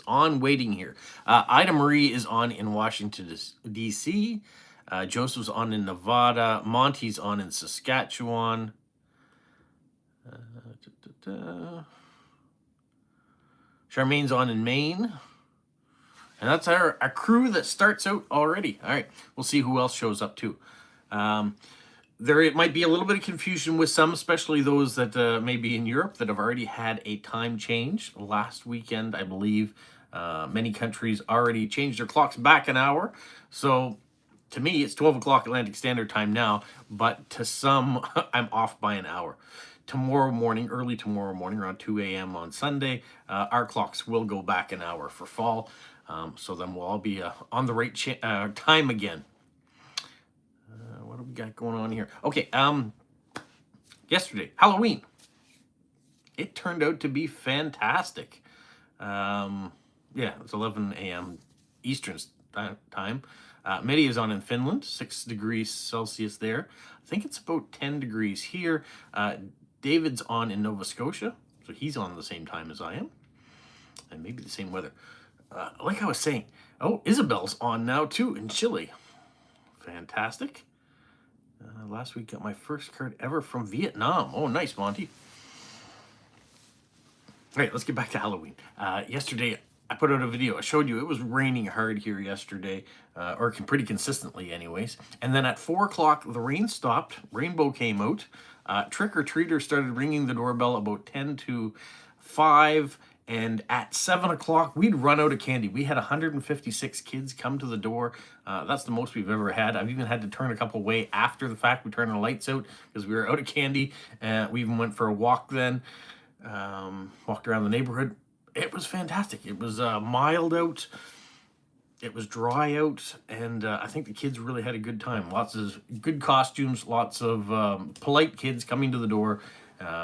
on waiting here. Ida Marie is on in Washington, D.C. Joseph's on in Nevada. Monty's on in Saskatchewan. Charmaine's on in Maine. And that's our crew that starts out already. All right, we'll see who else shows up too. There might be a little bit of confusion with some, especially those that may be in Europe that have already had a time change. Last weekend, I believe, many countries already changed their clocks back an hour. So to me, it's 12 o'clock Atlantic Standard Time now, but to some, I'm off by an hour. Tomorrow morning, early tomorrow morning, around 2 a.m. on Sunday, our clocks will go back an hour for fall. So then we'll all be on the right time again. What do we got going on here? Okay, yesterday, Halloween. It turned out to be fantastic. Yeah, it's 11 a.m. Eastern time. Medi is on in Finland, 6 degrees Celsius there. I think it's about 10 degrees here. David's on in Nova Scotia, so he's on the same time as I am. And maybe the same weather. Like I was saying, Isabel's on now too in Chile. Fantastic. Last week got my first card ever from Vietnam. Oh, nice, Monty. All right, let's get back to Halloween. Yesterday, I put out a video. I showed you it was raining hard here yesterday, or pretty consistently anyways. And then at 4 o'clock, the rain stopped. Rainbow came out. Trick-or-treaters started ringing the doorbell about 10 to 5. And at 7 o'clock, we'd run out of candy. We had 156 kids come to the door. That's the most we've ever had. I've even had to turn a couple away after the fact. We turned the lights out because we were out of candy. We even went for a walk then, walked around the neighborhood. It was fantastic. It was mild out. It was dry out. And I think the kids really had a good time. Lots of good costumes, lots of polite kids coming to the door.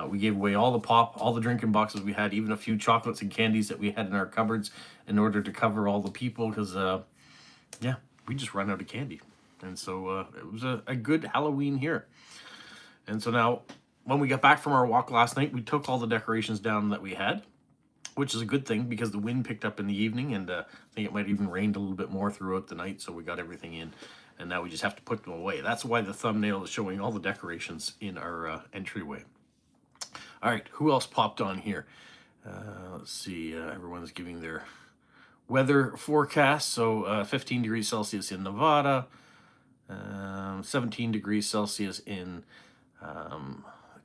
We gave away all the pop, all the drinking boxes we had, even a few chocolates and candies that we had in our cupboards in order to cover all the people because, yeah, we just ran out of candy. And so it was a good Halloween here. And so now, when we got back from our walk last night, we took all the decorations down that we had, which is a good thing because the wind picked up in the evening, and I think it might even rained a little bit more throughout the night, so we got everything in. And now we just have to put them away. That's why the thumbnail is showing all the decorations in our entryway. All right, who else popped on here? Let's see, everyone's giving their weather forecast. So 15 degrees Celsius in Nevada, 17 degrees Celsius in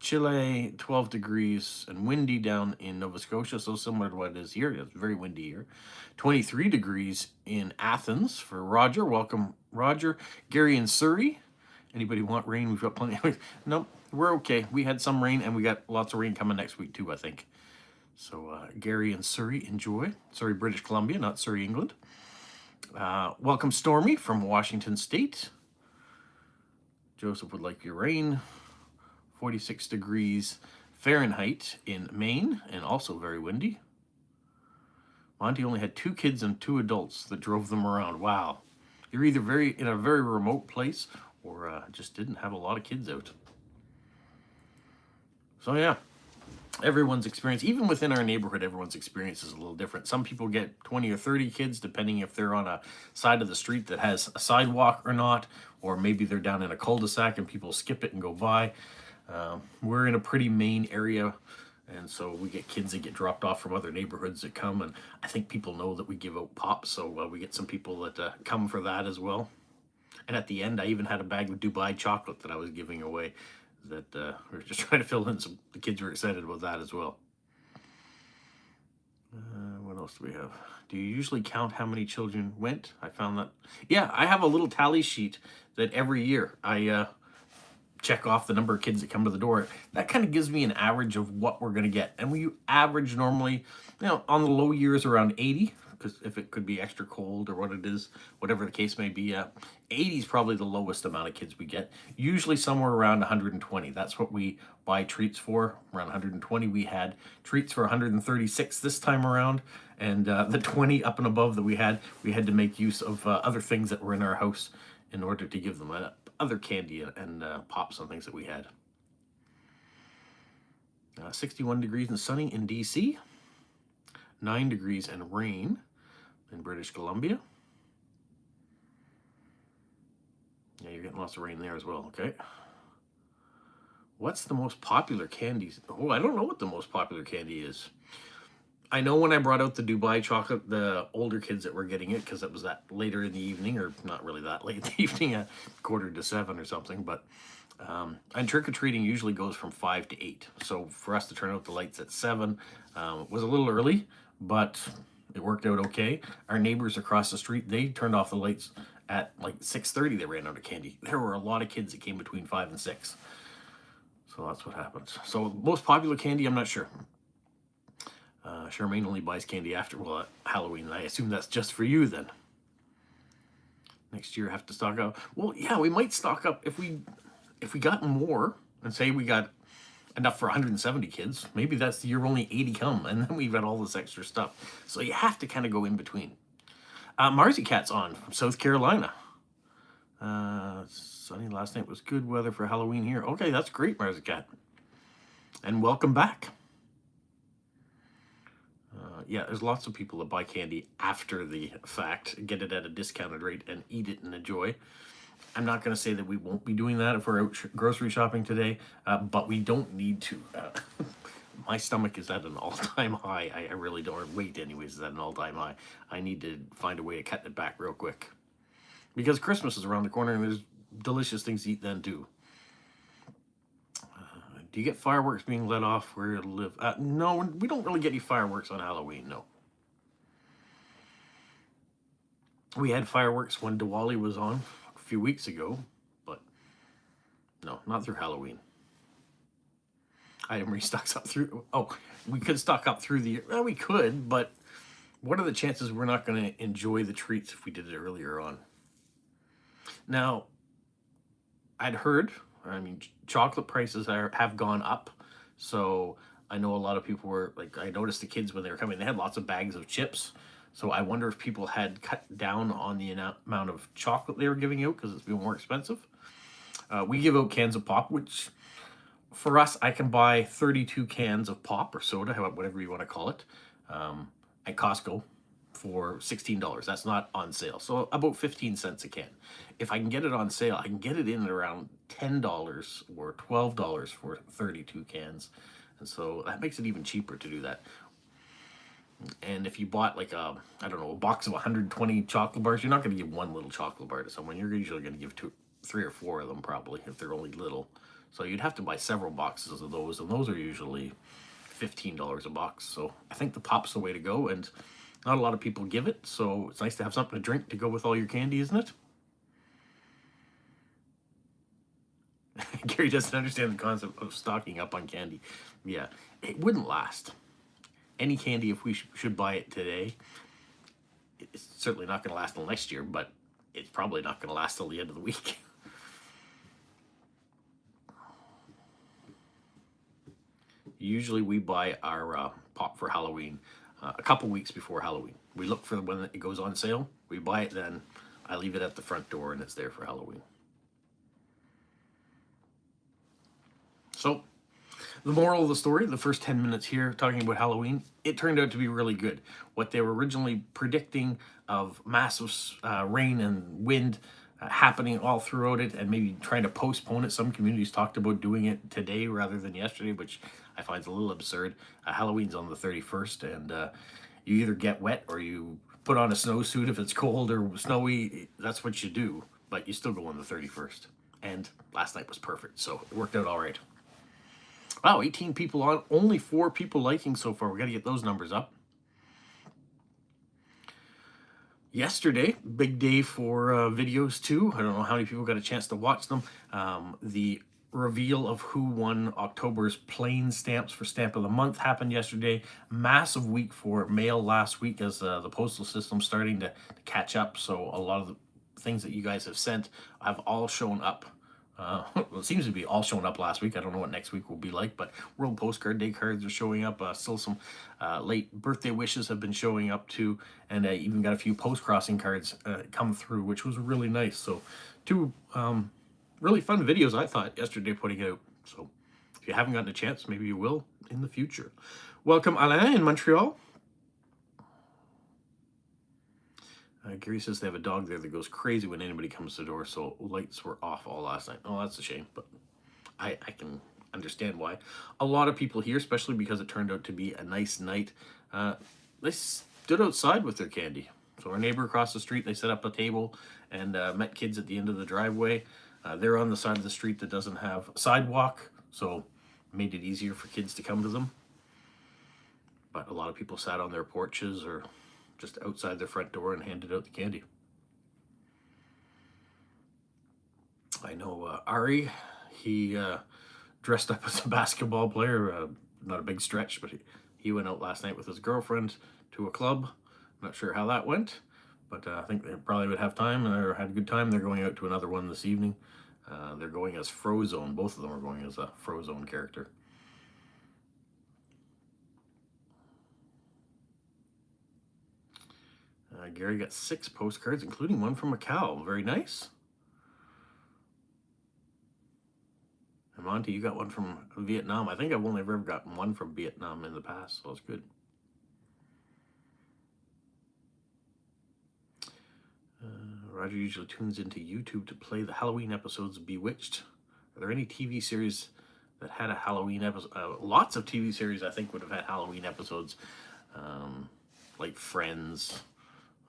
Chile, 12 degrees and windy down in Nova Scotia, so similar to what it is here. It's very windy here. 23 degrees in Athens for Roger. Welcome, Roger. Gary in Surrey. Anybody want rain? We've got plenty of... Nope, we're okay. We had some rain, and we got lots of rain coming next week too, I think. So Gary and Surrey, enjoy. Surrey, British Columbia, not Surrey, England. Welcome, Stormy from Washington State. Joseph would like your rain. 46 degrees Fahrenheit in Maine, and also very windy. Monty only had 2 kids and 2 adults that drove them around. Wow. You're either in a very remote place or just didn't have a lot of kids out. So yeah, everyone's experience, even within our neighborhood, everyone's experience is a little different. Some people get 20 or 30 kids, depending if they're on a side of the street that has a sidewalk or not, or maybe they're down in a cul-de-sac and people skip it and go by. We're in a pretty main area, and so we get kids that get dropped off from other neighborhoods that come, and I think people know that we give out pops, so we get some people that come for that as well. And at the end, I even had a bag of Dubai chocolate that I was giving away that we were just trying to fill in. So the kids were excited about that as well. What else do we have? Do you usually count how many children went? I found that. Yeah, I have a little tally sheet that every year I check off the number of kids that come to the door. That kind of gives me an average of what we're going to get. And we average normally, on the low years around 80. Because if it could be extra cold or what it is, whatever the case may be, 80 is probably the lowest amount of kids we get. Usually somewhere around 120. That's what we buy treats for, around 120. We had treats for 136 this time around, and the 20 up and above that we had to make use of other things that were in our house in order to give them other candy and pops and things that we had. 61 degrees and sunny in DC. 9 degrees and rain in British Columbia. Yeah, you're getting lots of rain there as well, okay? What's the most popular candy? Oh, I don't know what the most popular candy is. I know when I brought out the Dubai chocolate, the older kids that were getting it, because it was that later in the evening, or not really that late in the evening, at 6:45 or something, but and trick-or-treating usually goes from 5 to 8. So for us to turn out the lights at 7 was a little early, but it worked out okay. Our neighbors across the street, they turned off the lights at like 6:30. They ran out of candy. There were a lot of kids that came between 5 and 6. So that's what happens. So most popular candy, I'm not sure. Charmaine only buys candy after, well, Halloween. I assume that's just for you then. Next year have to stock up. Well, yeah, we might stock up if we got more, and say we got enough for 170 kids. Maybe that's the year only 80 come, and then we've got all this extra stuff. So you have to kind of go in between. Marzi Cat's on from South Carolina. Sunny last night was good weather for Halloween here. Okay, that's great, Marzi Cat. And welcome back. Yeah, there's lots of people that buy candy after the fact, get it at a discounted rate, and eat it and enjoy. I'm not going to say that we won't be doing that if we're out grocery shopping today, but we don't need to. My stomach is at an all-time high. I really don't. Weight, anyways, is at an all-time high. I need to find a way of cutting it back real quick. Because Christmas is around the corner, and there's delicious things to eat then, too. Do you get fireworks being let off where you live? No, we don't really get any fireworks on Halloween, no. We had fireworks when Diwali was on a few weeks ago, but no, not through Halloween. Item restocks up through, oh, we could stock up through the year. Well, we could, but what are the chances we're not going to enjoy the treats if we did it earlier on? Now, I'd heard, I mean, chocolate prices have gone up. So I know a lot of people were, like, I noticed the kids when they were coming, they had lots of bags of chips. So I wonder if people had cut down on the amount of chocolate they were giving out because it's been more expensive. We give out cans of pop, which for us, I can buy 32 cans of pop or soda, whatever you want to call it, at Costco for $16. That's not on sale. So about 15 cents a can. If I can get it on sale, I can get it in at around $10 or $12 for 32 cans. And so that makes it even cheaper to do that. And if you bought like a, I don't know, a box of 120 chocolate bars, you're not going to give one little chocolate bar to someone. You're usually going to give 3 or 4 of them probably if they're only little. So you'd have to buy several boxes of those, and those are usually $15 a box. So I think the pop's the way to go, and not a lot of people give it, so it's nice to have something to drink to go with all your candy, isn't it? Gary doesn't understand the concept of stocking up on candy. Yeah, it wouldn't last. Any candy, if we should buy it today, it's certainly not going to last till next year, but it's probably not going to last till the end of the week. Usually we buy our pop for Halloween a couple weeks before Halloween. We look for when it goes on sale. We buy it then. I leave it at the front door and it's there for Halloween. So, the moral of the story, the first 10 minutes here talking about Halloween, it turned out to be really good. What they were originally predicting of massive rain and wind happening all throughout it and maybe trying to postpone it. Some communities talked about doing it today rather than yesterday, which I find is a little absurd. Halloween's on the 31st, and you either get wet or you put on a snowsuit if it's cold or snowy. That's what you do, but you still go on the 31st. And last night was perfect, so it worked out all right. Wow, 18 people on, only 4 people liking so far. We got to get those numbers up. Yesterday, big day for videos too. I don't know how many people got a chance to watch them. The reveal of who won October's plain stamps for Stamp of the Month happened yesterday. Massive week for mail last week as the postal system starting to catch up. So a lot of the things that you guys have sent have all shown up. Well, it seems to be all showing up last week. I don't know what next week will be like, but World Postcard Day cards are showing up. Still some late birthday wishes have been showing up too, and even got a few post-crossing cards come through, which was really nice. So 2 really fun videos, I thought, yesterday putting out. So if you haven't gotten a chance, maybe you will in the future. Welcome, Alain in Montreal. Gary says they have a dog there that goes crazy when anybody comes to the door, so lights were off all last night. Oh, that's a shame, but I can understand why. A lot of people here, especially because it turned out to be a nice night, they stood outside with their candy. So our neighbor across the street, they set up a table and met kids at the end of the driveway. They're on the side of the street that doesn't have a sidewalk, so made it easier for kids to come to them. But a lot of people sat on their porches or just outside their front door and handed out the candy. I know Ari, he dressed up as a basketball player, not a big stretch, but he went out last night with his girlfriend to a club. Not sure how that went, but I think they probably would have time or had a good time. They're going out to another one this evening. They're going as Frozone. Both of them are going as a Frozone character. Gary got 6 postcards, including one from Macau. Very nice. And Monty, you got one from Vietnam. I think I've only ever gotten one from Vietnam in the past, so it's good. Roger usually tunes into YouTube to play the Halloween episodes of Bewitched. Are there any TV series that had a Halloween episode? Lots of TV series, I think, would have had Halloween episodes, like Friends.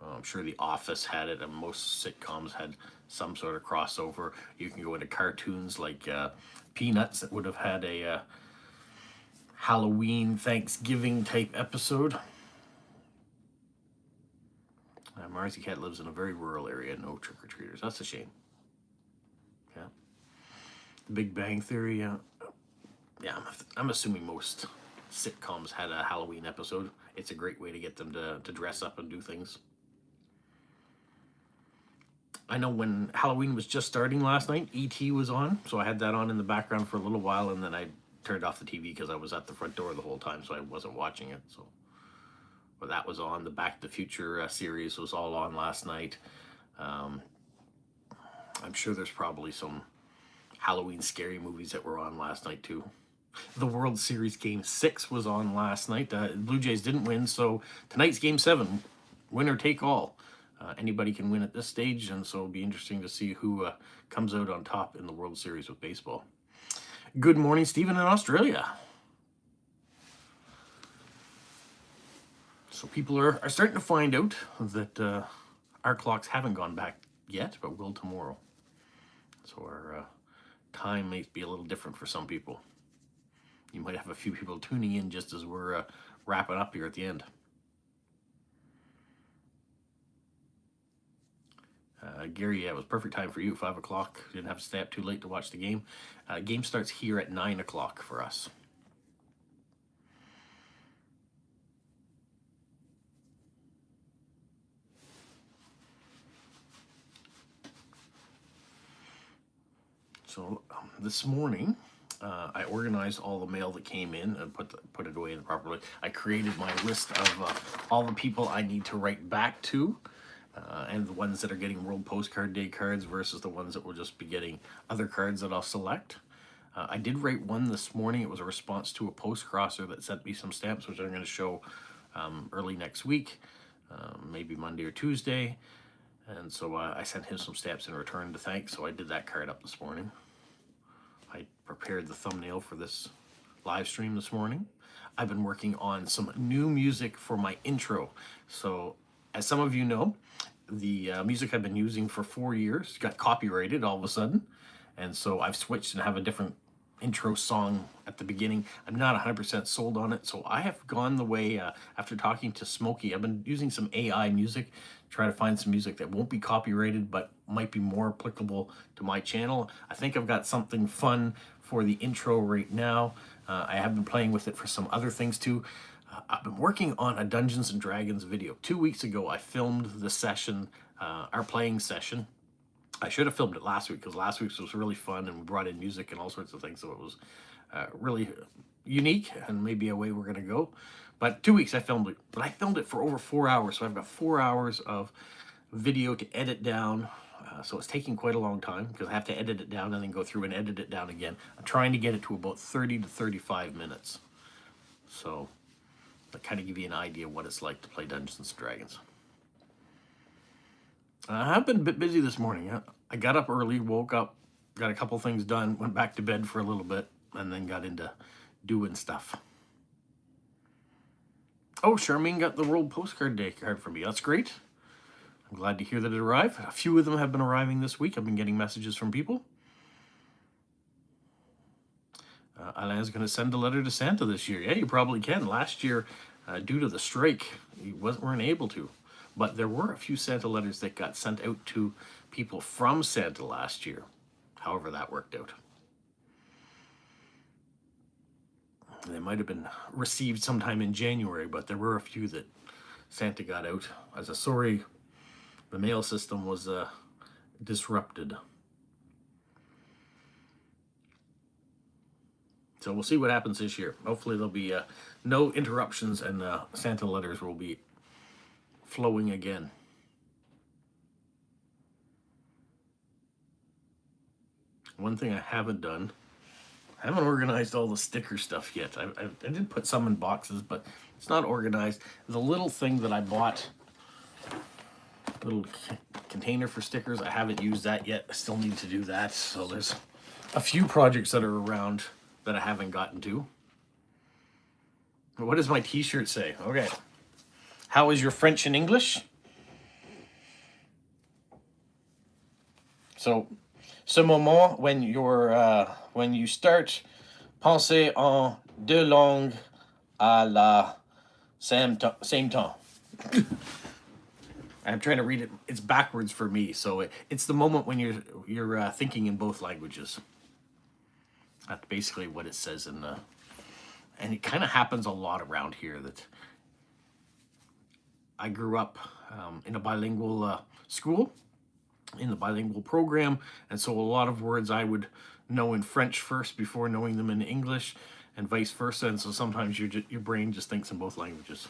I'm sure The Office had it, and most sitcoms had some sort of crossover. You can go into cartoons like Peanuts that would have had a Halloween Thanksgiving type episode. Marcy Cat lives in a very rural area, no trick-or-treaters. That's a shame. Yeah. The Big Bang Theory, yeah, I'm assuming most sitcoms had a Halloween episode. It's a great way to get them to dress up and do things. I know when Halloween was just starting last night, E.T. was on, so I had that on in the background for a little while, and then I turned off the TV because I was at the front door the whole time, so I wasn't watching it. So, but that was on. The Back to the Future series was all on last night. I'm sure there's probably some Halloween scary movies that were on last night too. The World Series Game 6 was on last night. Blue Jays didn't win, so tonight's Game 7, winner take all. Anybody can win at this stage, and so it'll be interesting to see who comes out on top in the World Series with baseball. Good morning, Stephen in Australia. So people are starting to find out that our clocks haven't gone back yet, but will tomorrow. So our time may be a little different for some people. You might have a few people tuning in just as we're wrapping up here at the end. Gary, yeah, it was perfect time for you, 5 o'clock. Didn't have to stay up too late to watch the game. Game starts here at 9 o'clock for us. So this morning, I organized all the mail that came in and put it away in the proper way. I created my list of all the people I need to write back to. And the ones that are getting World Postcard Day cards versus the ones that will just be getting other cards that I'll select. I did write one this morning. It was a response to a post crosser that sent me some stamps, which I'm going to show early next week, maybe Monday or Tuesday. And so I sent him some stamps in return to thank, so I did that card up this morning. I prepared the thumbnail for this live stream this morning. I've been working on some new music for my intro. So as some of you know, the music I've been using for 4 years got copyrighted all of a sudden. And so I've switched and have a different intro song at the beginning. I'm not 100% sold on it. So I have gone the way, after talking to Smokey, I've been using some AI music, try to find some music that won't be copyrighted, but might be more applicable to my channel. I think I've got something fun for the intro right now. I have been playing with it for some other things too. I've been working on a Dungeons and Dragons video. 2 weeks ago, I filmed the session, our playing session. I should have filmed it last week because last week's was really fun and we brought in music and all sorts of things. So it was really unique and maybe a way we're going to go. But 2 weeks I filmed it, but I filmed it for over 4 hours. So I've got 4 hours of video to edit down. So it's taking quite a long time because I have to edit it down and then go through and edit it down again. I'm trying to get it to about 30 to 35 minutes. So to kind of give you an idea of what it's like to play Dungeons and Dragons. I have been a bit busy this morning. I got up early, woke up, got a couple things done, went back to bed for a little bit, and then got into doing stuff. Oh, Charmaine got the World Postcard Day card for me. That's great. I'm glad to hear that it arrived. A few of them have been arriving this week. I've been getting messages from people. Alain's going to send a letter to Santa this year. Yeah, you probably can. Last year, due to the strike, you weren't able to. But there were a few Santa letters that got sent out to people from Santa last year. However that worked out. They might have been received sometime in January, but there were a few that Santa got out as a sorry. The mail system was disrupted. So we'll see what happens this year. Hopefully there'll be no interruptions and Santa letters will be flowing again. One thing I haven't done, I haven't organized all the sticker stuff yet. I did put some in boxes, but it's not organized. The little thing that I bought, little container for stickers, I haven't used that yet. I still need to do that. So there's a few projects that are around that I haven't gotten to. What does my t-shirt say? Okay. How is your French and English? So, ce moment when you start penser en deux langues à la same temps. I'm trying to read it. It's backwards for me, so it's the moment when you're thinking in both languages. That's basically what it says in the, and it kind of happens a lot around here. That I grew up in a bilingual school, in the bilingual program, and so a lot of words I would know in French first before knowing them in English, and vice versa. And so sometimes your brain just thinks in both languages.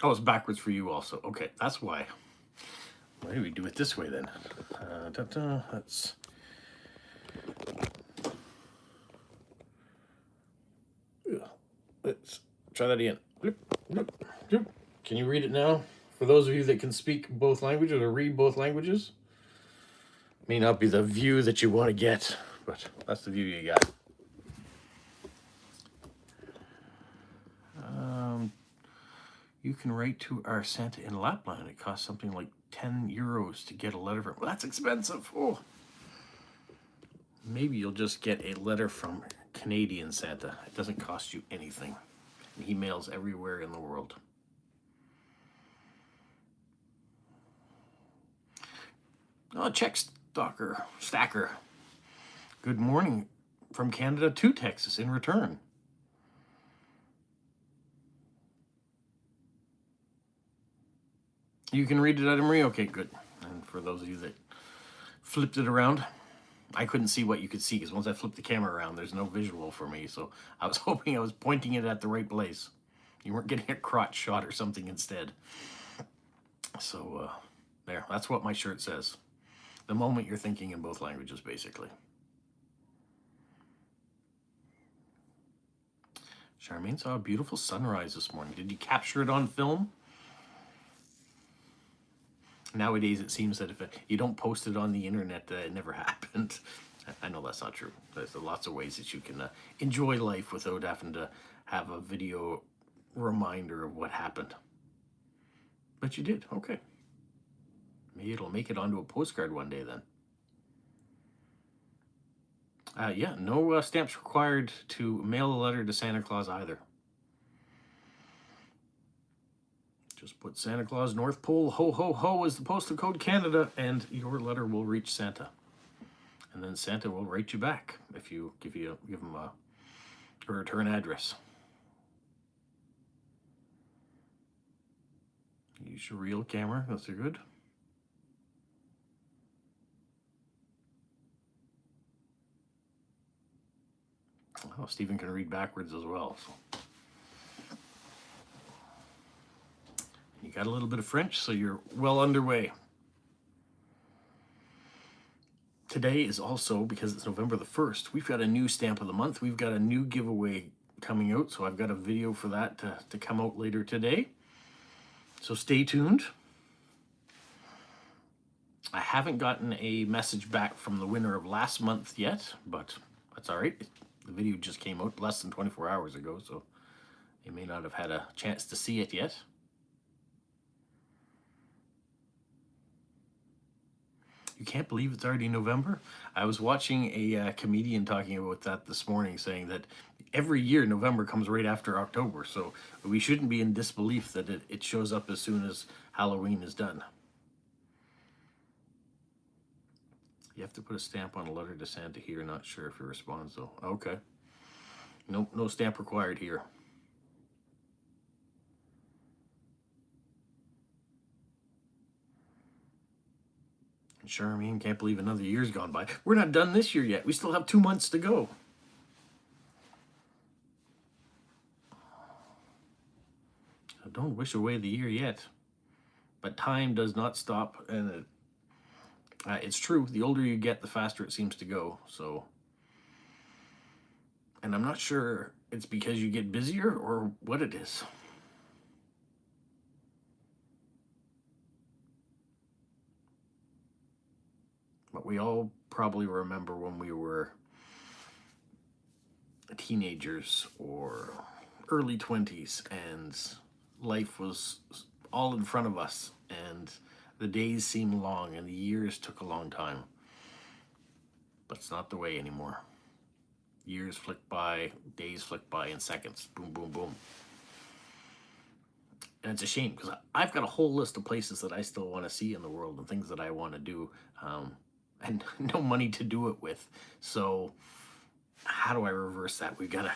Oh, it's backwards for you also. Okay, that's why. Why do we do it this way then? Let's try that again. Can you read it now? For those of you that can speak both languages or read both languages, may not be the view that you want to get, but that's the view you got. You can write to our Santa in Lapland. It costs something like 10 euros to get a letter from. Well, that's expensive. Oh, maybe you'll just get a letter from Canadian Santa. It doesn't cost you anything. And he mails everywhere in the world. Oh, check stacker. Good morning from Canada to Texas in return. You can read it out of Marie? Okay, good. And for those of you that flipped it around, I couldn't see what you could see because once I flipped the camera around, there's no visual for me. So I was hoping I was pointing it at the right place. You weren't getting a crotch shot or something instead. So there, that's what my shirt says. The moment you're thinking in both languages, basically. Charmaine saw a beautiful sunrise this morning. Did you capture it on film? Nowadays, it seems that if you don't post it on the internet, it never happened. I know that's not true. There's lots of ways that you can enjoy life without having to have a video reminder of what happened. But you did. Okay. Maybe it'll make it onto a postcard one day then. Yeah, no stamps required to mail a letter to Santa Claus either. Just put Santa Claus North Pole, ho, ho, ho as the postal code Canada, and your letter will reach Santa. And then Santa will write you back if you give him a return address. Use your real camera, that's good. Oh, Stephen can read backwards as well. So. You got a little bit of French, so you're well underway. Today is also, because it's November the 1st, we've got a new stamp of the month. We've got a new giveaway coming out, so I've got a video for that to come out later today. So stay tuned. haven't gotten a message back from the winner of last month yet, but that's all right. The video just came out less than 24 hours ago, so you may not have had a chance to see it yet. You can't believe it's already November? I was watching a comedian talking about that this morning, saying that every year November comes right after October, so we shouldn't be in disbelief that it shows up as soon as Halloween is done. You have to put a stamp on a letter to Santa here. Not sure if he responds, though. Okay. Nope, no stamp required here. Charmaine, can't believe another year's gone by. We're not done this year yet. We still have 2 months to go. So don't wish away the year yet. But time does not stop, and it's true. The older you get, the faster it seems to go. So, and I'm not sure it's because you get busier or what it is. But we all probably remember when we were teenagers or early 20s and life was all in front of us and the days seemed long and the years took a long time. But it's not the way anymore. Years flick by, days flick by in seconds. Boom, boom, boom. And it's a shame because I've got a whole list of places that I still want to see in the world and things that I want to do. And no money to do it with. So how do I reverse that? We've gotta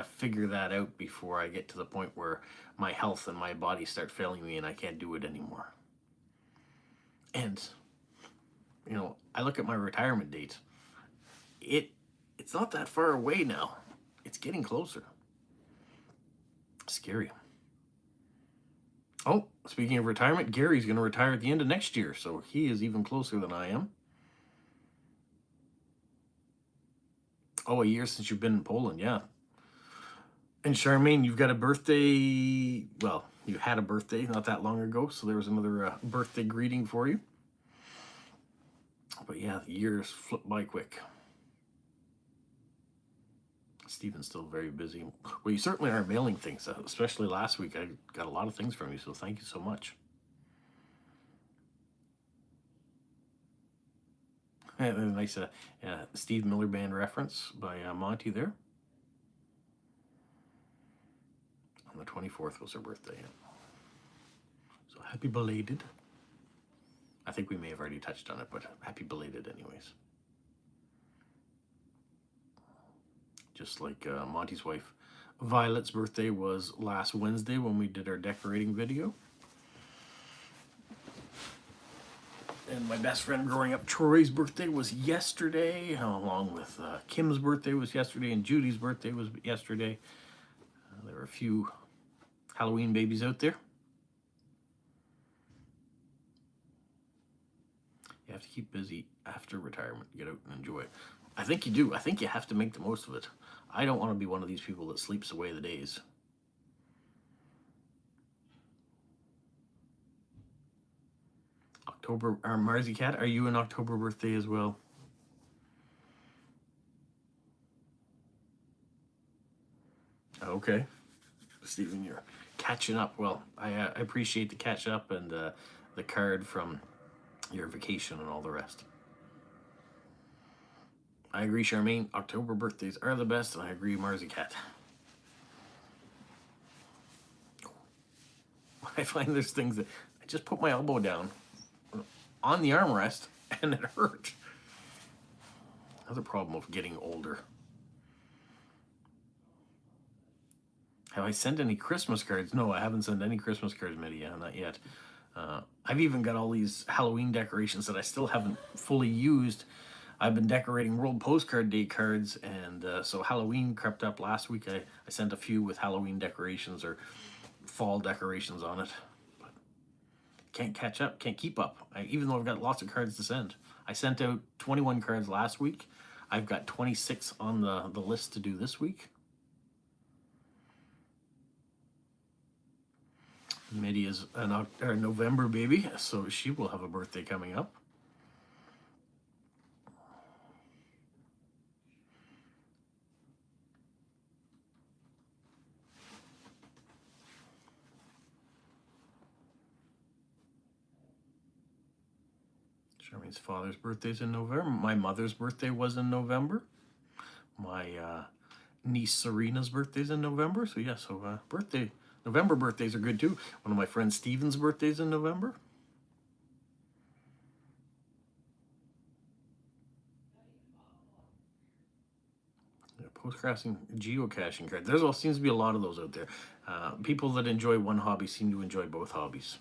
figure that out before I get to the point where my health and my body start failing me and I can't do it anymore. And I look at my retirement date. It's not that far away now. It's getting closer. Scary. Oh, speaking of retirement, Gary's going to retire at the end of next year, so he is even closer than I am. Oh, a year since you've been in Poland, yeah. And Charmaine, you've got a birthday, well, you had a birthday not that long ago, so there was another birthday greeting for you. But yeah, the years flip by quick. Stephen's still very busy. Well, you certainly are mailing things, especially last week. I got a lot of things from you, so thank you so much. And a nice Steve Miller Band reference by Monty there. On the 24th was her birthday. So happy belated. I think we may have already touched on it, but happy belated anyways. Just like Monty's wife Violet's birthday was last Wednesday when we did our decorating video. And my best friend growing up, Troy's birthday was yesterday, along with Kim's birthday was yesterday, and Judy's birthday was yesterday. There were a few Halloween babies out there. You have to keep busy after retirement. Get out and enjoy it. I think you do. I think you have to make the most of it. I don't want to be one of these people that sleeps away the days. October, Marzi Cat, are you an October birthday as well? Okay. Stephen, you're catching up. Well, I appreciate the catch up and the card from your vacation and all the rest. I agree, Charmaine. October birthdays are the best, and I agree, Marzi Cat. I find there's things that I just put my elbow down on the armrest and it hurt. Another problem of getting older. Have I sent any Christmas cards? No, I haven't sent any Christmas cards, Media, not yet. I've even got all these Halloween decorations that I still haven't fully used. I've been decorating World Postcard Day cards, and so Halloween crept up last week. I sent a few with Halloween decorations or fall decorations on it. But can't catch up, can't keep up, even though I've got lots of cards to send. I sent out 21 cards last week. I've got 26 on the list to do this week. Mitty is a November baby, so she will have a birthday coming up. Charmaine's father's birthday's in November. My mother's birthday was in November. My niece Serena's birthday's in November. So yeah, so November birthdays are good too. One of my friends Steven's birthday's in November. Yeah, postcasting, geocaching cards. There's all seems to be a lot of those out there. People that enjoy one hobby seem to enjoy both hobbies.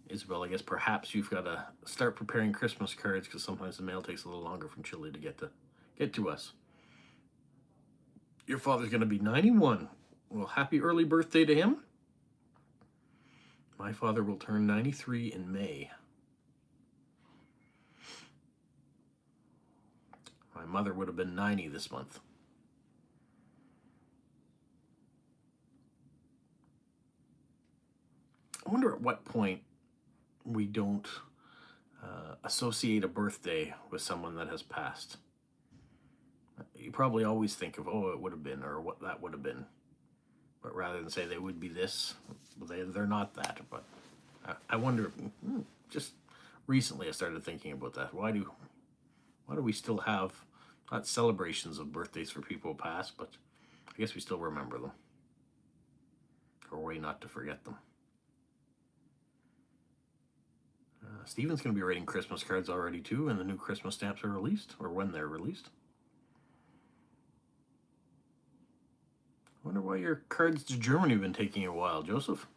Isabel, I guess perhaps you've got to start preparing Christmas cards because sometimes the mail takes a little longer from Chile to get to us. Your father's going to be 91. Well, happy early birthday to him. My father will turn 93 in May. My mother would have been 90 this month. I wonder at what point we don't associate a birthday with someone that has passed. You probably always think of, oh, it would have been, or what that would have been. But rather than say they would be this, they're not that. But I wonder, just recently I started thinking about that. Why do we still have, not celebrations of birthdays for people who pass, but I guess we still remember them. Or a way not to forget them. Steven's going to be writing Christmas cards already too, and the new Christmas stamps are released, or when they're released. I wonder why your cards to Germany have been taking a while, Joseph.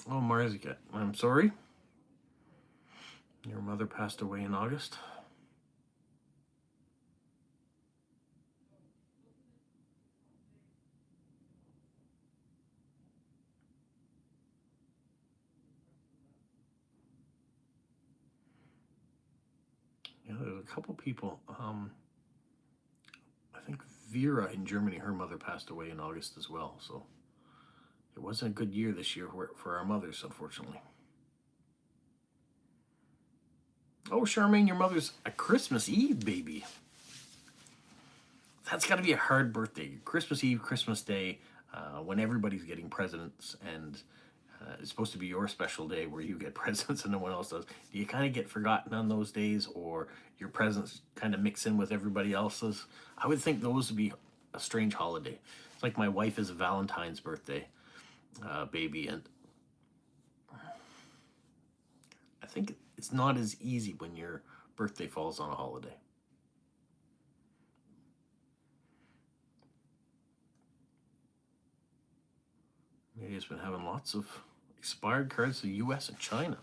Oh, Marzicat, I'm sorry. Your mother passed away in August. Yeah, there's a couple people. I think Vera in Germany, her mother passed away in August as well. So it wasn't a good year this year for our mothers, unfortunately. Oh, Charmaine, your mother's a Christmas Eve baby. That's got to be a hard birthday. Christmas Eve, Christmas Day, when everybody's getting presents, and it's supposed to be your special day where you get presents and no one else does. Do you kind of get forgotten on those days, or your presents kind of mix in with everybody else's? I would think those would be a strange holiday. It's like my wife is a Valentine's birthday baby, and I think it's not as easy when your birthday falls on a holiday. Maybe it's been having lots of expired cards to the U.S. and China.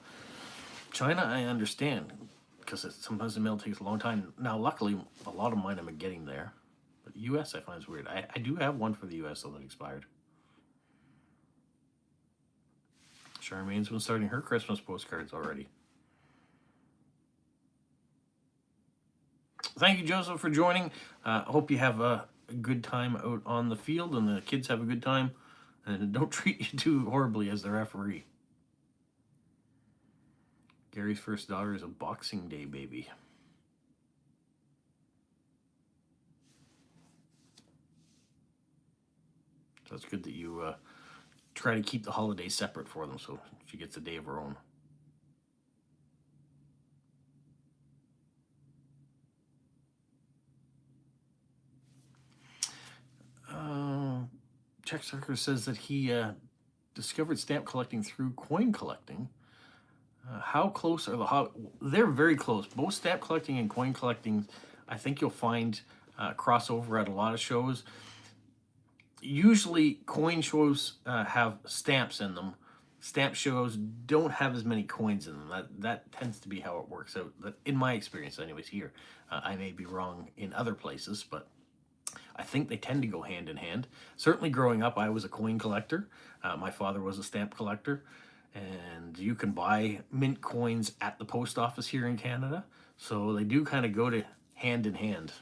China, I understand, because sometimes the mail takes a long time. Now, luckily, a lot of mine I'm getting there. But U.S. I find is weird. I do have one for the U.S. that expired. Charmaine's been starting her Christmas postcards already. Thank you, Joseph, for joining. Hope you have a good time out on the field and the kids have a good time. And don't treat you too horribly as the referee. Gary's first daughter is a Boxing Day baby. So it's good that you try to keep the holidays separate for them so she gets a day of her own. Check Sucker says that he discovered stamp collecting through coin collecting. How close are they're very close. Both stamp collecting and coin collecting, I think you'll find crossover at a lot of shows. Usually coin shows have stamps in them. Stamp shows don't have as many coins in them. That tends to be how it works out, in my experience anyways here. I may be wrong in other places, but I think they tend to go hand in hand. Certainly growing up, I was a coin collector. My father was a stamp collector. And you can buy mint coins at the post office here in Canada. So they do kind of go to hand in hand.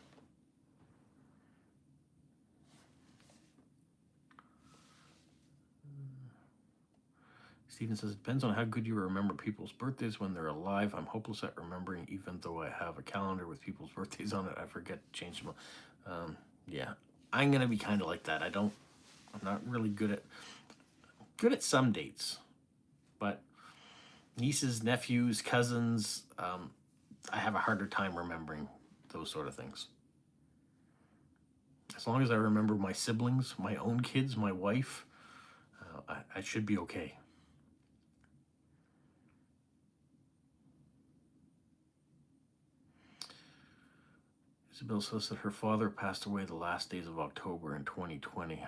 Steven says, it depends on how good you remember people's birthdays when they're alive. I'm hopeless at remembering, even though I have a calendar with people's birthdays on it. I forget to change them. Yeah, I'm going to be kind of like that. I'm not really good at some dates, but nieces, nephews, cousins, I have a harder time remembering those sort of things. As long as I remember my siblings, my own kids, my wife, I should be okay. Isabel says that her father passed away the last days of October in 2020.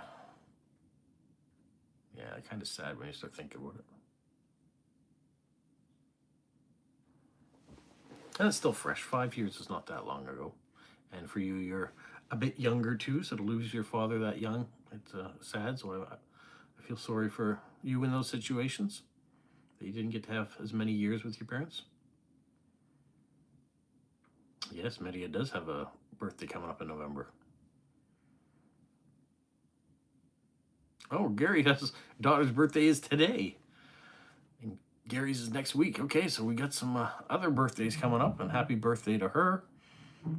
Yeah, kind of sad when you start thinking about it. And it's still fresh. 5 years is not that long ago. And for you, you're a bit younger too, so to lose your father that young, it's sad. So I feel sorry for you in those situations, that you didn't get to have as many years with your parents. Yes, Media does have a birthday coming up in November. Oh, Gary has daughter's birthday is today. And Gary's is next week. Okay, so we got some other birthdays coming up, and happy birthday to her.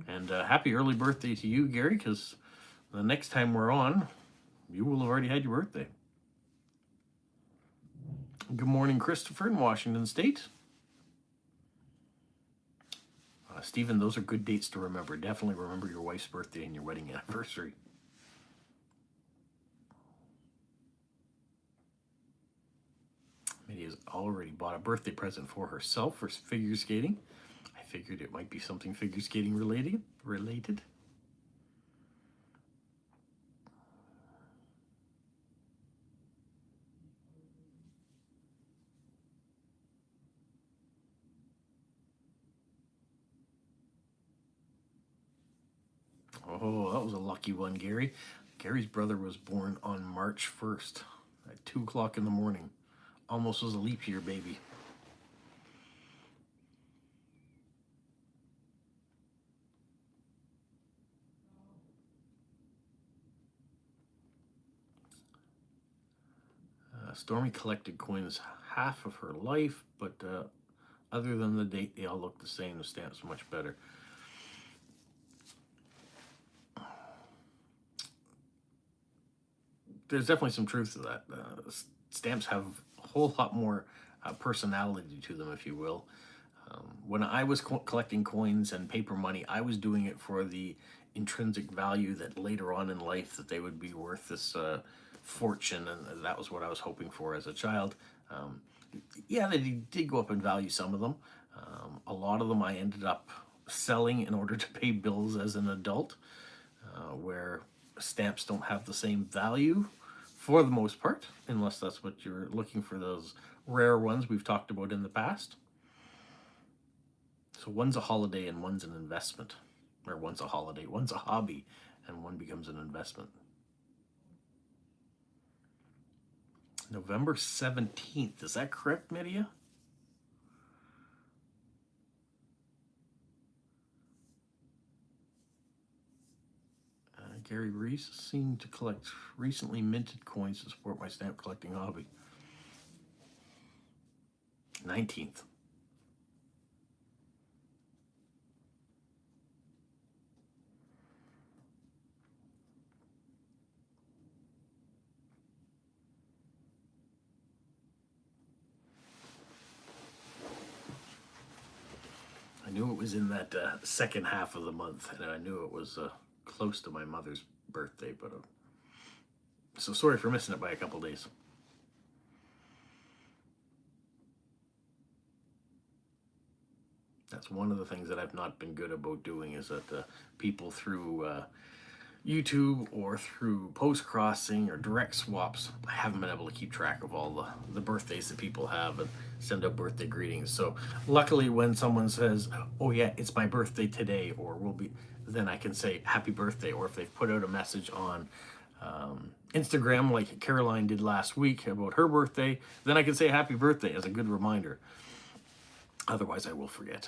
And happy early birthday to you, Gary, because the next time we're on, you will have already had your birthday. Good morning, Christopher in Washington State. Stephen, those are good dates to remember. Definitely remember your wife's birthday and your wedding anniversary. Media's already bought a birthday present for herself for figure skating. I figured it might be something figure skating related. Oh, that was a lucky one, Gary. Gary's brother was born on March 1st at 2 o'clock in the morning. Almost was a leap year baby. Stormy collected coins half of her life, but other than the date, they all look the same. The stamps much better. There's definitely some truth to that. Stamps have a whole lot more personality to them, if you will. When I was collecting coins and paper money, I was doing it for the intrinsic value that later on in life that they would be worth this fortune, and that was what I was hoping for as a child. Yeah, they did go up in value, some of them. A lot of them I ended up selling in order to pay bills as an adult, where stamps don't have the same value for the most part, unless that's what you're looking for, those rare ones we've talked about in the past. So one's a holiday and one's an investment. Or one's a holiday, one's a hobby, and one becomes an investment. November 17th, is that correct, Media? Gary Reese seemed to collect recently minted coins to support my stamp collecting hobby. 19th. I knew it was in that second half of the month, and I knew it was close to my mother's birthday, but so sorry for missing it by a couple days. That's one of the things that I've not been good about doing, is that people through YouTube or through post crossing or direct swaps, I haven't been able to keep track of all the birthdays that people have and send out birthday greetings. So luckily when someone says, oh yeah, it's my birthday today, or will be, then I can say happy birthday. Or if they've put out a message on Instagram like Caroline did last week about her birthday, then I can say happy birthday as a good reminder. Otherwise I will forget.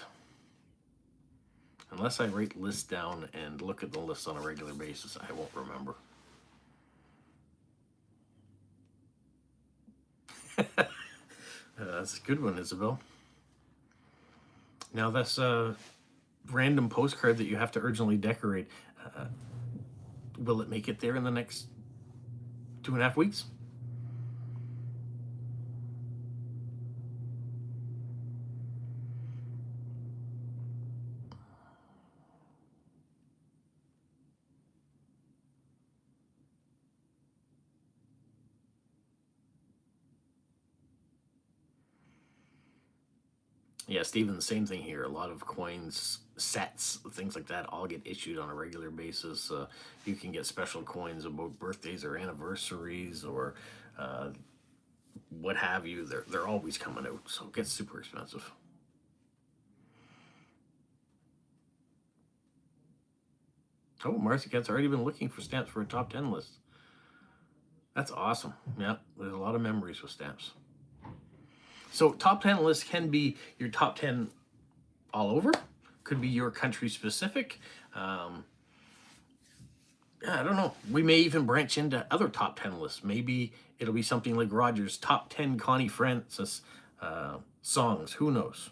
Unless I write lists down and look at the lists on a regular basis, I won't remember. That's a good one, Isabel. Now that's a random postcard that you have to urgently decorate. Uh, will it make it there in the next 2.5 weeks? Yeah, Steven, the same thing here. A lot of coins, sets, things like that all get issued on a regular basis. You can get special coins about birthdays or anniversaries or uh, what have you. They're always coming out, so it gets super expensive. Oh, Marcy Cat's already been looking for stamps for a top 10 list. That's awesome. Yeah, there's a lot of memories with stamps. So top 10 lists can be your top 10 all over, could be your country specific. Yeah, I don't know. We may even branch into other top 10 lists. Maybe it'll be something like Roger's top 10 Connie Francis songs. Who knows?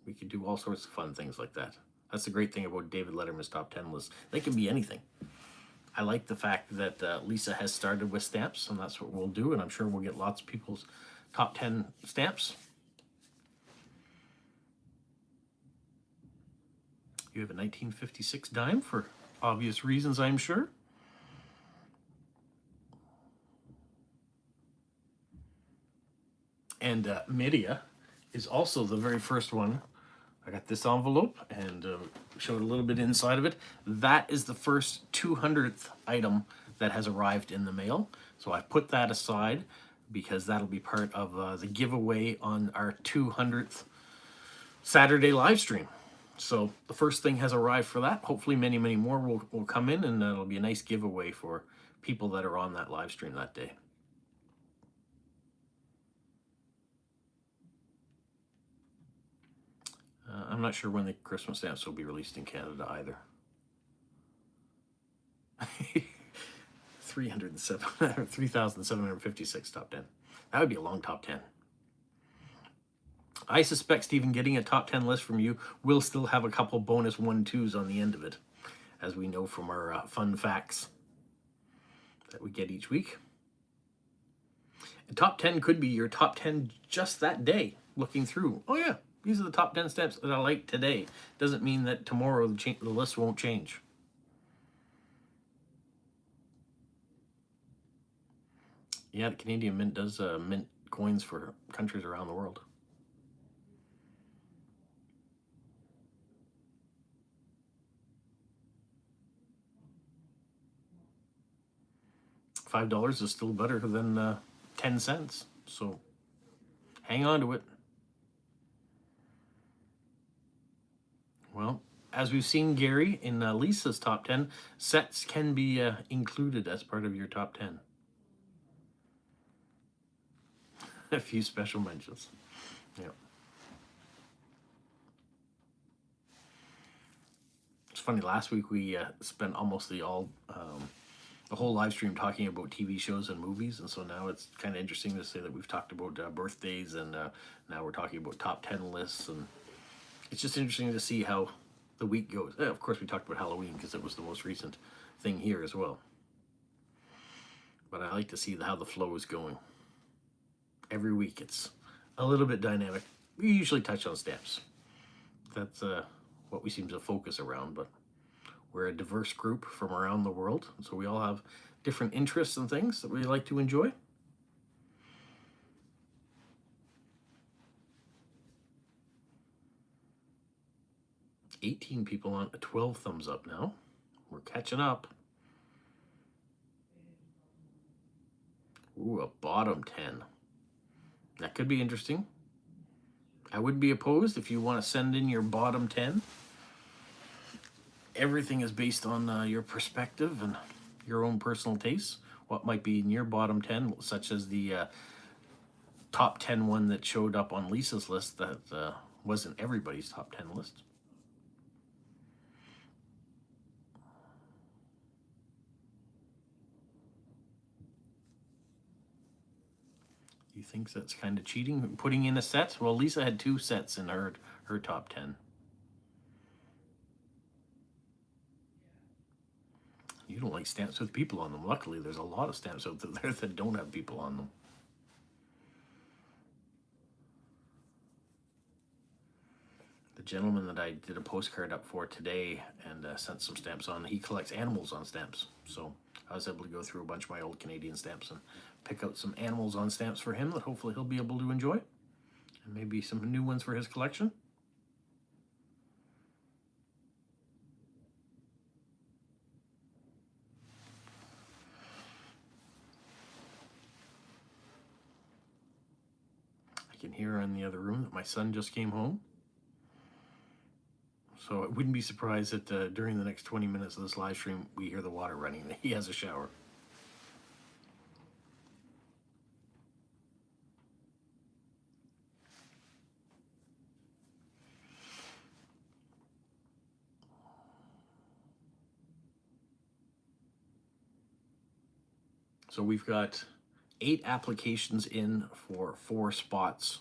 We could do all sorts of fun things like that. That's the great thing about David Letterman's top 10 list. They can be anything. I like the fact that Lisa has started with stamps, and that's what we'll do. And I'm sure we'll get lots of people's top 10 stamps. You have a 1956 dime for obvious reasons, I'm sure. And Midia is also the very first one. I got this envelope and showed a little bit inside of it. That is the first 200th item that has arrived in the mail. So I put that aside because that'll be part of the giveaway on our 200th Saturday live stream. So the first thing has arrived for that. Hopefully many, many more will come in, and it'll be a nice giveaway for people that are on that live stream that day. I'm not sure when the Christmas stamps will be released in Canada either. 3,756 top 10. That would be a long top 10. I suspect, Stephen, getting a top 10 list from you will still have a couple bonus 1-2s on the end of it, as we know from our fun facts that we get each week. And top 10 could be your top 10 just that day, looking through. Oh yeah, these are the top 10 stamps that I like today. Doesn't mean that tomorrow the list won't change. Yeah, the Canadian Mint does mint coins for countries around the world. $5 is still better than 10 cents. So hang on to it. Well, as we've seen, Gary, in Lisa's top 10, sets can be included as part of your top 10. A few special mentions. Yeah. It's funny, last week we spent almost the whole live stream talking about TV shows and movies, and so now it's kind of interesting to say that we've talked about birthdays, and now we're talking about top 10 lists, and it's just interesting to see how the week goes. Of course, we talked about Halloween because it was the most recent thing here as well. But I like to see how the flow is going. Every week it's a little bit dynamic. We usually touch on stamps. That's what we seem to focus around, but we're a diverse group from around the world, so we all have different interests and things that we like to enjoy. It's 18 people on 12 thumbs up now. We're catching up. Ooh, a bottom 10. That could be interesting. I would be opposed if you want to send in your bottom 10. Everything is based on your perspective and your own personal tastes. What might be in your bottom 10, such as the top 10 one that showed up on Lisa's list that wasn't everybody's top 10 list. He thinks that's kind of cheating, putting in a set. Well, Lisa had 2 sets in her top 10. You don't like stamps with people on them. Luckily, there's a lot of stamps out there that don't have people on them. The gentleman that I did a postcard up for today and sent some stamps on, he collects animals on stamps. So I was able to go through a bunch of my old Canadian stamps and pick out some animals on stamps for him that hopefully he'll be able to enjoy. And maybe some new ones for his collection. I can hear in the other room that my son just came home. So I wouldn't be surprised that during the next 20 minutes of this live stream, we hear the water running. He has a shower. So we've got 8 applications in for 4 spots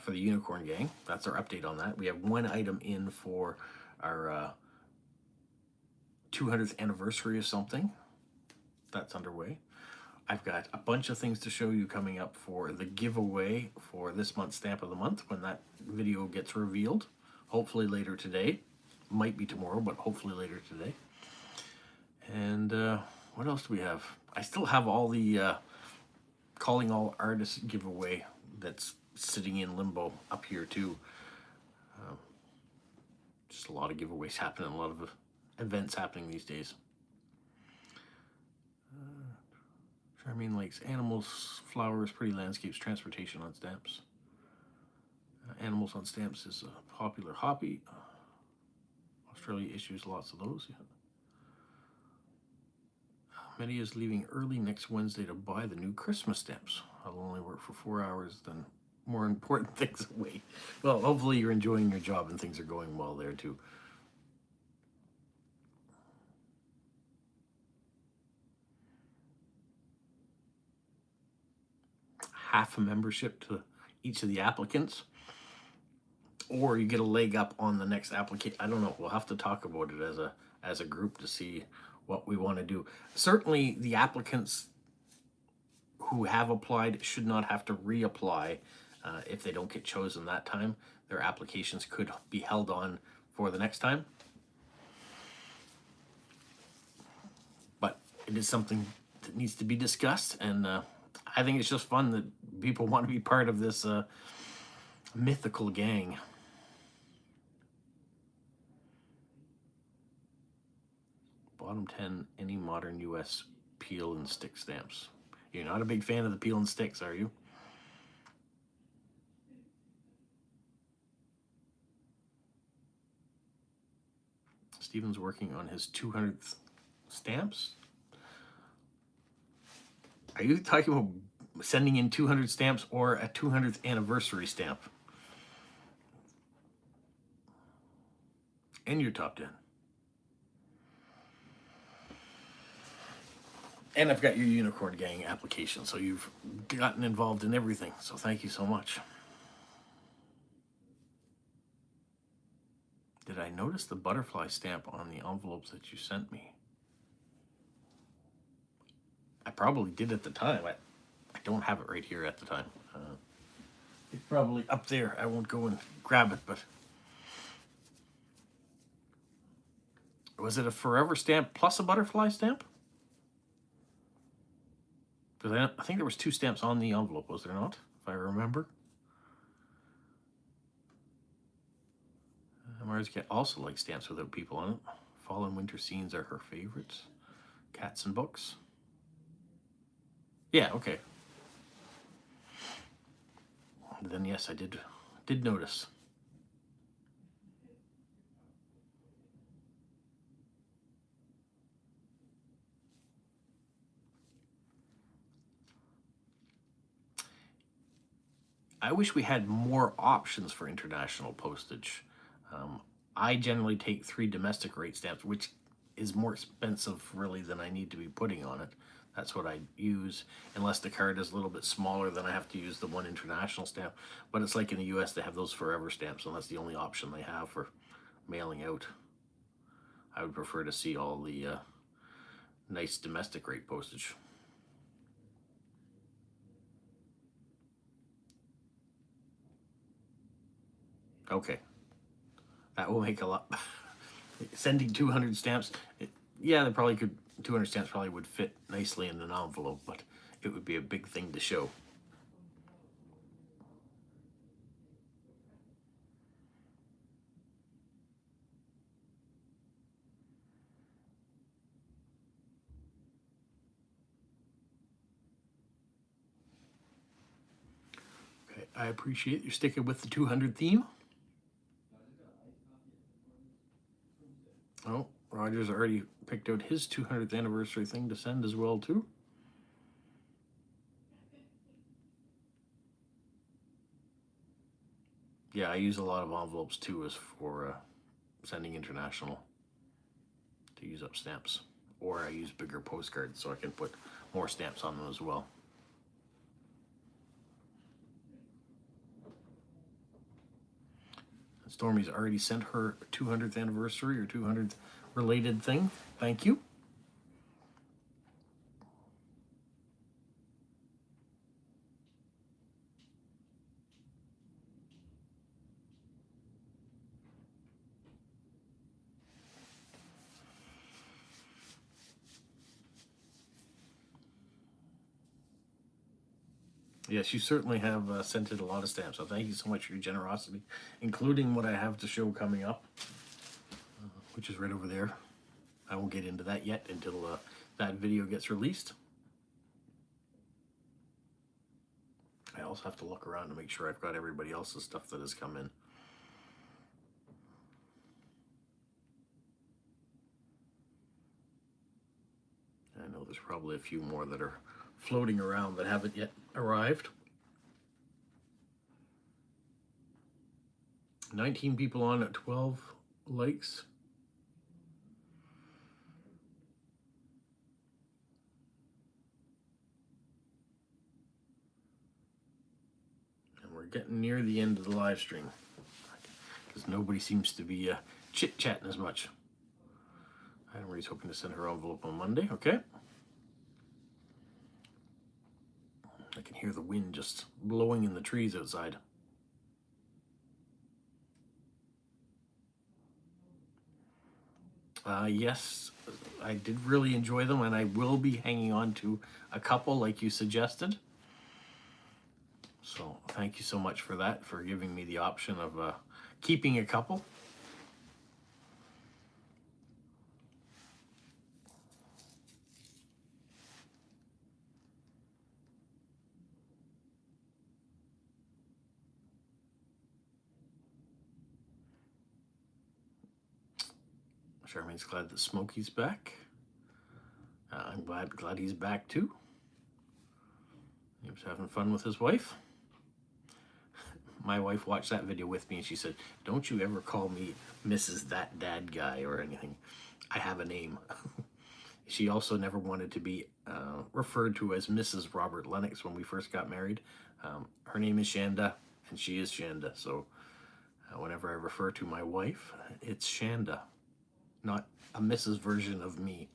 for the Unicorn Gang. That's our update on that. We have 1 item in for our 200th anniversary of something. That's underway. I've got a bunch of things to show you coming up for the giveaway for this month's Stamp of the Month when that video gets revealed. Hopefully later today. Might be tomorrow, but hopefully later today. And what else do we have? I still have all the Calling All Artists giveaway that's sitting in limbo up here too. Just a lot of giveaways happening, a lot of events happening these days. Charming Lakes, animals, flowers, pretty landscapes, transportation on stamps. Animals on stamps is a popular hobby. Australia issues lots of those. Yeah. Many is leaving early next Wednesday to buy the new Christmas stamps. I'll only work for 4 hours, then more important things await. Well, hopefully you're enjoying your job and things are going well there too. Half a membership to each of the applicants, or you get a leg up on the next application. I don't know. We'll have to talk about it as a group to see what we want to do. Certainly the applicants who have applied should not have to reapply if they don't get chosen that time. Their applications could be held on for the next time. But it is something that needs to be discussed, and I think it's just fun that people want to be part of this mythical gang. Bottom 10, any modern US peel and stick stamps. You're not a big fan of the peel and sticks, are you? Stephen's working on his 200th stamps. Are you talking about sending in 200 stamps or a 200th anniversary stamp? And your top 10. And I've got your Unicorn Gang application, so you've gotten involved in everything. So thank you so much. Did I notice the butterfly stamp on the envelopes that you sent me? I probably did at the time. I don't have it right here at the time. It's probably up there. I won't go and grab it, but... Was it a forever stamp plus a butterfly stamp? Because I think there was 2 stamps on the envelope, was there not? If I remember. Mars Cat also likes stamps without people on it. Fall and winter scenes are her favorites. Cats and books. Yeah, okay. Then yes, I did notice. I wish we had more options for international postage. I generally take 3 domestic rate stamps, which is more expensive really than I need to be putting on it. That's what I use, unless the card is a little bit smaller, then I have to use the one international stamp. But it's like in the US, they have those forever stamps, and that's the only option they have for mailing out. I would prefer to see all the nice domestic rate postage. Okay, that will make a lot. Sending 200 stamps, yeah, they probably could. 200 stamps probably would fit nicely in an envelope, but it would be a big thing to show. Okay, I appreciate you sticking with the 200 theme. Oh, Roger's already picked out his 200th anniversary thing to send as well too. Yeah, I use a lot of envelopes too as for sending international to use up stamps. Or I use bigger postcards so I can put more stamps on them as well. Stormy's already sent her 200th anniversary or 200th related thing. Thank you. Yes, you certainly have sent in a lot of stamps, so thank you so much for your generosity, including what I have to show coming up, which is right over there. I won't get into that yet until that video gets released. I also have to look around to make sure I've got everybody else's stuff that has come in. I know there's probably a few more that are floating around that haven't yet arrived. 19 people on at 12 likes. And we're getting near the end of the live stream because nobody seems to be chit-chatting as much. Anne-Marie's hoping to send her envelope on Monday. Okay. I can hear the wind just blowing in the trees outside. Yes, I did really enjoy them, and I will be hanging on to a couple like you suggested. So thank you so much for that, for giving me the option of keeping a couple. Charmaine's glad that Smokey's back. I'm glad he's back too. He was having fun with his wife. My wife watched that video with me and she said, "Don't you ever call me Mrs. That Dad Guy or anything. I have a name." She also never wanted to be referred to as Mrs. Robert Lennox when we first got married. Her name is Shanda, and she is Shanda. So whenever I refer to my wife, it's Shanda, not a Mrs. version of me.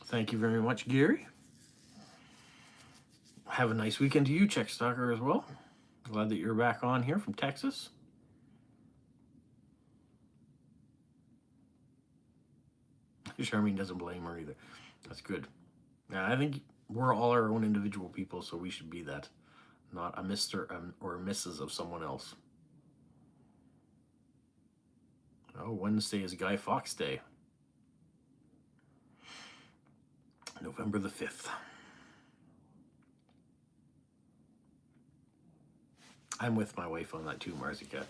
Thank you very much, Gary. Have a nice weekend to you, Czech Stalker, as well. Glad that you're back on here from Texas. Charmaine doesn't blame her either. That's good. I think we're all our own individual people, so we should be that. Not a Mr. Or a Mrs. of someone else. Oh, Wednesday is Guy Fawkes Day. November the 5th. I'm with my wife on that too, Marzicat.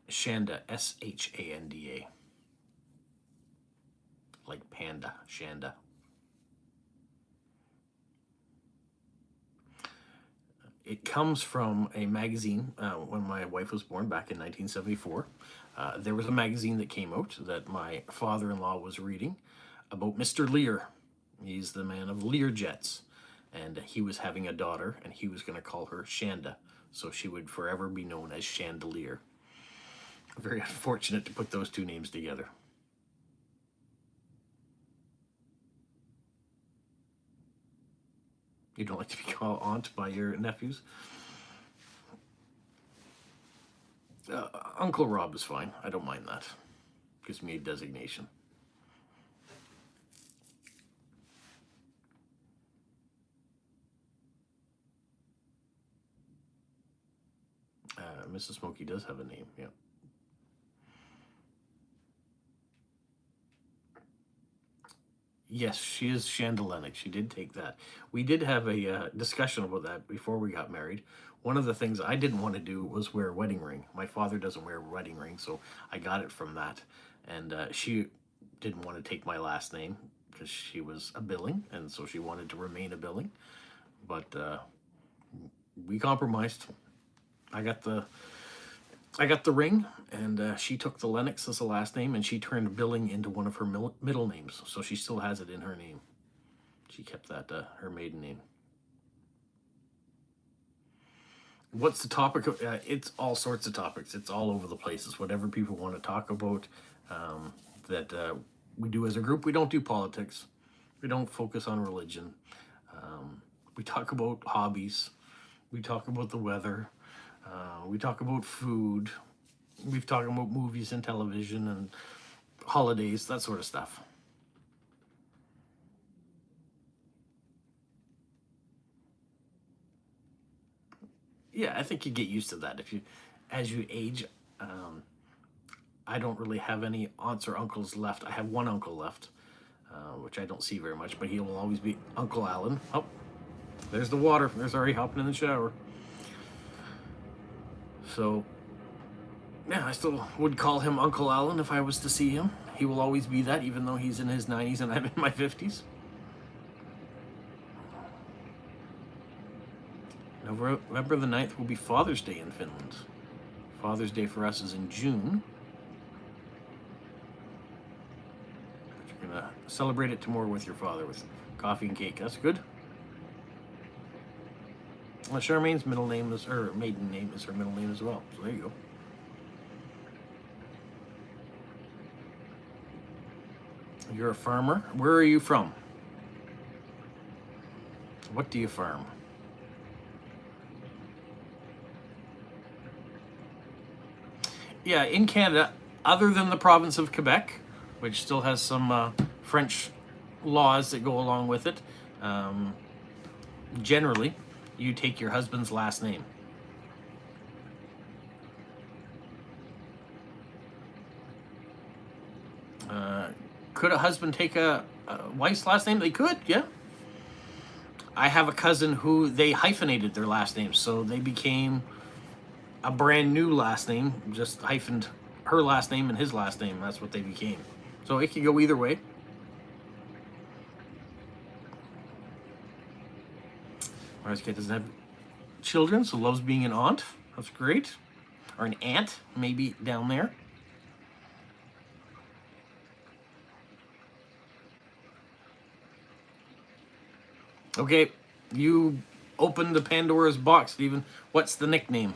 Shanda, S-H-A-N-D-A. Like panda, Shanda. it comes from a magazine when my wife was born back in 1974. There was a magazine that came out that my father-in-law was reading about Mr. Lear. He's the man of Lear Jets. And he was having a daughter, and he was going to call her Shanda. So she would forever be known as Chandelier. Very unfortunate to put those two names together. You don't like to be called aunt by your nephews? Uncle Rob is fine. I don't mind that. Gives me a designation. Mrs. Smokey does have a name, yeah. Yes, she is Chandelenic. She did take that. We did have a discussion about that before we got married. One of the things I didn't want to do was wear a wedding ring. My father doesn't wear a wedding ring, so I got it from that. And she didn't want to take my last name because she was a Billing, and so she wanted to remain a Billing. But we compromised. I got the ring, and she took the Lennox as a last name, and she turned Billing into one of her middle names, so she still has it in her name. She kept that her maiden name. What's the topic of, it's all sorts of topics. It's all over the place. It's whatever people want to talk about. That we do as a group. We don't do politics. We don't focus on religion. We talk about hobbies. We talk about the weather. We talk about food. We've talked about movies and television and holidays, that sort of stuff. Yeah, I think you get used to that. As you age, I don't really have any aunts or uncles left. I have one uncle left, which I don't see very much, but he will always be Uncle Alan. Oh, there's the water. There's already hopping in the shower. So, yeah, I still would call him Uncle Alan if I was to see him. He will always be that, even though he's in his 90s and I'm in my 50s. November the 9th will be Father's Day in Finland. Father's Day for us is in June. But you're going to celebrate it tomorrow with your father with coffee and cake. That's good. Well, Charmaine's maiden name is her middle name as well. So there you go. You're a farmer. Where are you from? What do you farm? Yeah, in Canada, other than the province of Quebec, which still has some French laws that go along with it, generally, you take your husband's last name. Could a husband take a wife's last name? They could, yeah. I have a cousin who they hyphenated their last names, so they became a brand new last name, just hyphened her last name and his last name. That's what they became. So it could go either way. Whereas kid doesn't have children, so loves being an aunt. That's great. Or an aunt, maybe down there. Okay, you opened the Pandora's box, Stephen. What's the nickname?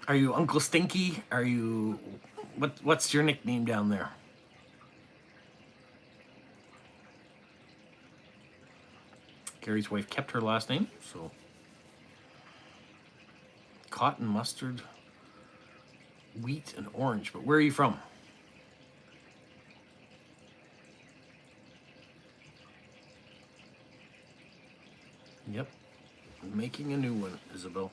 Are you Uncle Stinky? Are you... What's your nickname down there? Gary's wife kept her last name, so... Cotton, mustard, wheat, and orange. But where are you from? Yep. Making a new one, Isabel.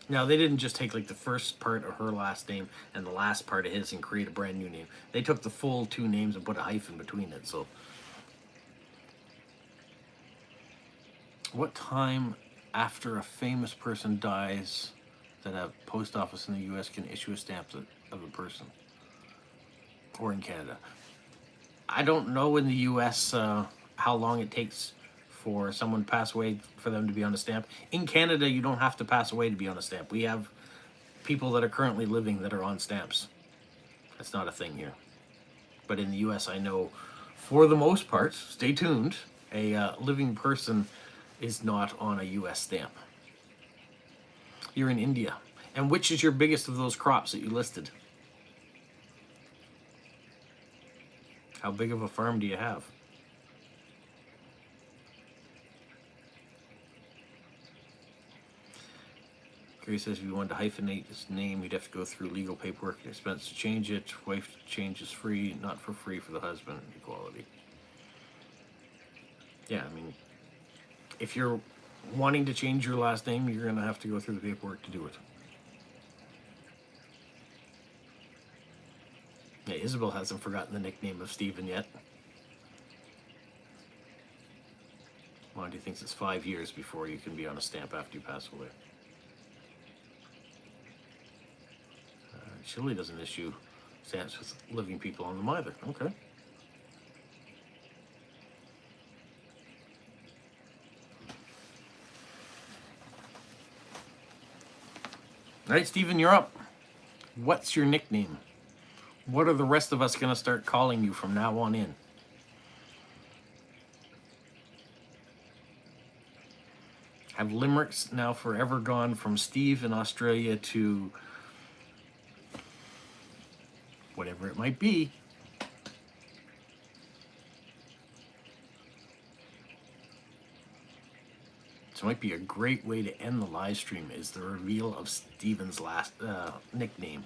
Now, they didn't just take like the first part of her last name and the last part of his and create a brand new name. They took the full two names and put a hyphen between it, so... What time after a famous person dies that a post office in the U.S. can issue a stamp of a person? Or in Canada? I don't know in the U.S. How long it takes for someone to pass away for them to be on a stamp. In Canada, you don't have to pass away to be on a stamp. We have people that are currently living that are on stamps. That's not a thing here. But in the US, I know for the most part, stay tuned, a living person is not on a US stamp. You're in India. And which is your biggest of those crops that you listed? How big of a farm do you have? Gary says if you wanted to hyphenate his name, you'd have to go through legal paperwork and expense to change it. Wife change is free, not for free for the husband. Equality. Yeah, I mean, if you're wanting to change your last name, you're going to have to go through the paperwork to do it. Yeah, Isabel hasn't forgotten the nickname of Stephen yet. Monty thinks it's 5 years before you can be on a stamp after you pass away. Chile doesn't issue stamps with living people on them either. Okay. All right, Stephen, you're up. What's your nickname? What are the rest of us going to start calling you from now on in? Have limericks now forever gone from Steve in Australia to whatever it might be? This might be a great way to end the live stream, is the reveal of Stephen's last nickname.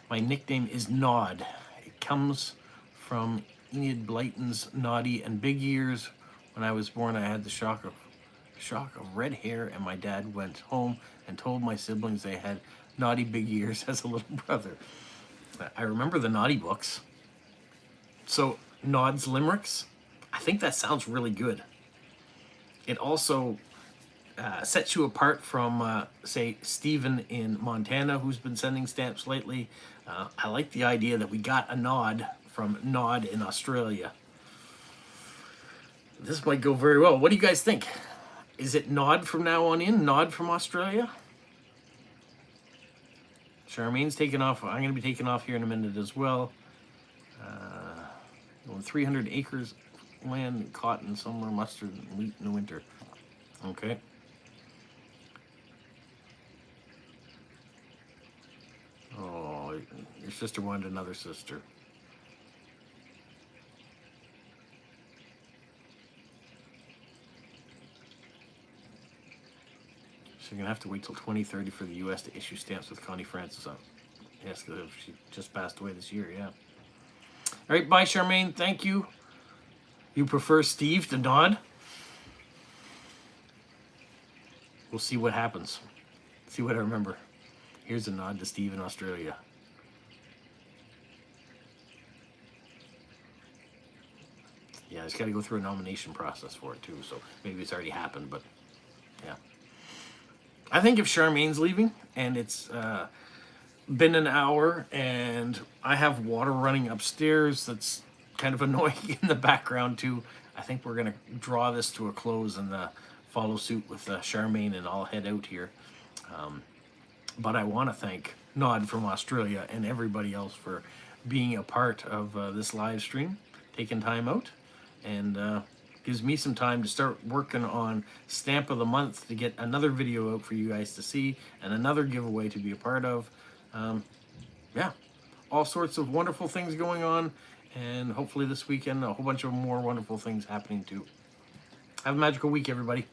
My nickname is Nod. It comes from Enid Blyton's Naughty and Big Ears. When I was born, I had the shock of red hair, and my dad went home and told my siblings they had naughty big ears as a little brother. I remember the naughty books. So, Nod's limericks, I think that sounds really good. It also sets you apart from, say, Stephen in Montana, who's been sending stamps lately. I like the idea that we got a nod from Nod in Australia. This might go very well. What do you guys think? Is it Nod from now on in? Nod from Australia? Charmaine's taking off. I'm going to be taking off here in a minute as well. 300 acres land, cotton, summer, mustard, and wheat in the winter. Okay. Oh, your sister wanted another sister. So you're going to have to wait till 2030 for the U.S. to issue stamps with Connie Francis on. Yes, because she just passed away this year, yeah. All right, bye, Charmaine. Thank you. You prefer Steve to Nod? We'll see what happens. See what I remember. Here's a nod to Steve in Australia. Yeah, it's got to go through a nomination process for it, too, so maybe it's already happened, but yeah. I think if Charmaine's leaving and it's been an hour and I have water running upstairs that's kind of annoying in the background too, I think we're going to draw this to a close and follow suit with Charmaine, and I'll head out here. But I want to thank Nod from Australia and everybody else for being a part of this live stream, taking time out, and gives me some time to start working on Stamp of the Month to get another video out for you guys to see and another giveaway to be a part of. Yeah, all sorts of wonderful things going on, and hopefully this weekend a whole bunch of more wonderful things happening too. Have a magical week, everybody.